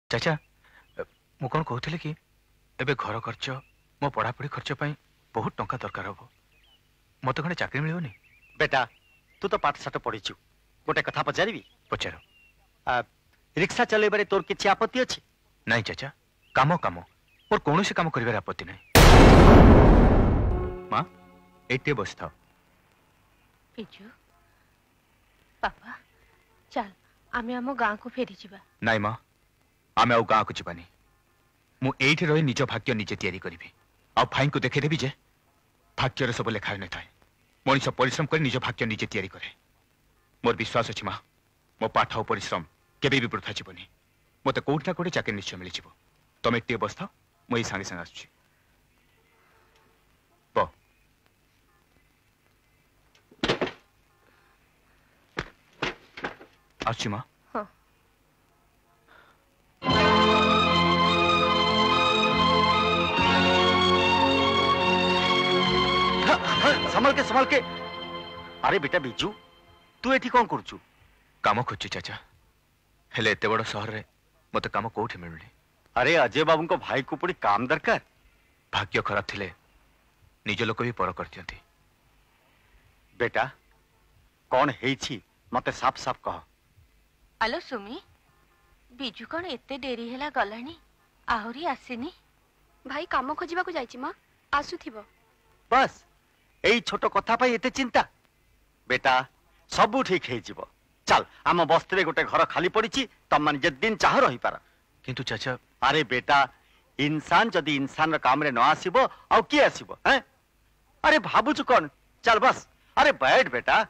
चाचा मु कौन कहते कि एबे घर खर्च मो पढ़ापढ़ी खर्च पाई बहुत टंका दरकार हम मत खंडे चाकरी मिलनी। बेटा तू तो पाठ साठ पढ़ी गोटे कथा पचारि पचार रिक्शा चलेबारे तोर किछि आपत्ति अछि? नहीं चाचा काम काम मोर कौन काम कर आपत्ति नहीं। माँ एटे बस था बिजू पापा चल आमे आम गाँ को फेरी जीवा। नाई माँ आमे आउ गाँ को जीवानी मु एठी रही निज भाग्य निजे तैयारी करी आ फाइन को देखे देवी जे भाग्यर सब लेखा न था मनीष परिश्रम कर निज भाग्य निजे तैयारी करे। मोर विश्वास अच्छी माँ मो पाठ और परिश्रम केबे भी वृथा जीवनी मत कौटना कौटे चाकरी निश्चय मिल जाव। तुम टे बस था मुझे सांगे सांगे आसुची आसुची माँ। हाँ संभाल के अरे बेटा बिजू तू एठी कौन करचु? काम खोजु चाचा हेले एते बड़ सहर रे मते काम कोठी मिलुनी। अरे अजय बाबू को भाई को पड़ी काम दरकार। भाग्य खराब थिले निज लोक भी पर कर दियंती। बेटा कौन हेछि मते साफ साफ कह। आलो सुमी बिजू कौन एते डेरी हैला गलानी आहुरी आसीनी? भाई काम खोजिबा को जाईची मां आसुथिबो। बस एई छोट कथा पाई एते चिंता? बेटा सबू ठीक हे जीवो। चल आम बस्ती गोटे घर खाली पड़ी तम मान जे दिन चाह रही पार। किंतु चाचा अरे बेटा इंसान जदि इंसान र काम रे न आसीबो आउ की आसीबो हैं? अरे भाबुछु कौन? चल बस अरे बैठ बेटा।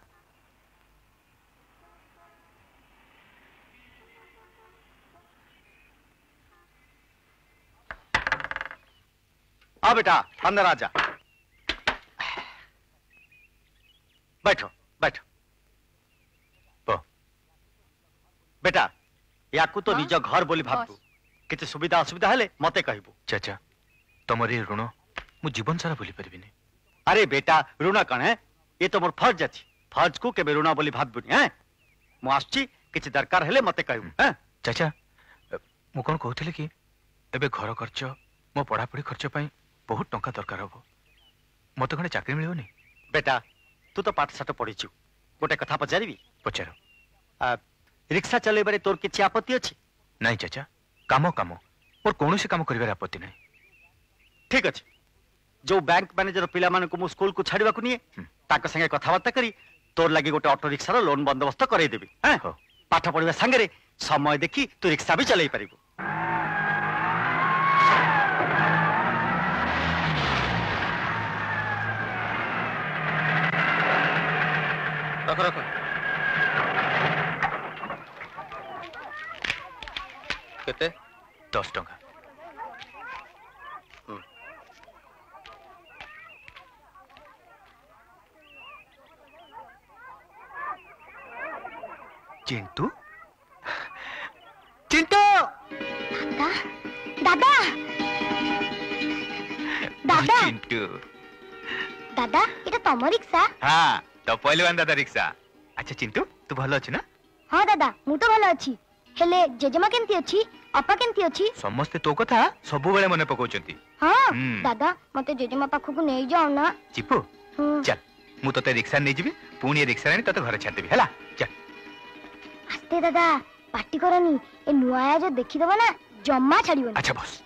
आ बेटा अंदर आ जा। बैठो बैठो बेटा याकू तो निज घर बोली भाबू किछि सुविधा असुविधा हेले मते कहबू। चाचा तमर ये ऋण मु जीवन सारा भूली परिबिनी। अरे बेटा ऋण कण है ये तो मोर फर्ज अछि फर्ज को केबे ऋण बोली भाबुनी हैं। मु आछी किछि दरकार हेले मते कहबू हैं। चाचा मु कोन कहथले कि एबे घर खर्च मो पढ़ापढ़ी खर्च पाई बहुत टंका दरकार हम मत खंडे चाकरी मिलनी। बेटा तू तो पाठ साठ पढ़ी गोटे कथा पचारि पचार रिक्शा चलेबारे तोर किछि आपत्ति अछि? नहीं चाचा काम काम मोर कौन काम कर आपत्ति नहीं। ठीक अच्छे जो बैंक मैनेजर पिला माने को मु स्कूल को छाड़वा को निये ताक संगे कथाबार्ता करी तोर लगी गोटे ऑटो रिक्शा रो लोन बंदोबस्त करई देबी हैं। पाठ पढ़िबा संगे समय देखी तू रिक्शा भी चलाई परिबो। रख रख केते 10 टंका। चिंटू चिंटू दादा दादा चिंटू दादा इटा तम रिक्शा? हाँ तो पहलवान दादा रिक्शा। अच्छा चिंटू तू भलो अछि ना? हाँ दादा मु तो भलो अछि हेले जेजेमा केंती अछि अपा केंती अछि? समस्ते तो कथा सब बेले मने पकोचंती। हाँ दादा मते जेजेमा पाखु को नै जाओ ना। चिपू चल मु तते रिक्शा नै जिबी पुणी रिक्शा रे तते घर छाड़ देबी हैला। चल आस्ते दादा पार्टी करनी ए नुआया जो देखि दबा ना जम्मा छाड़ीबनी। अच्छा बस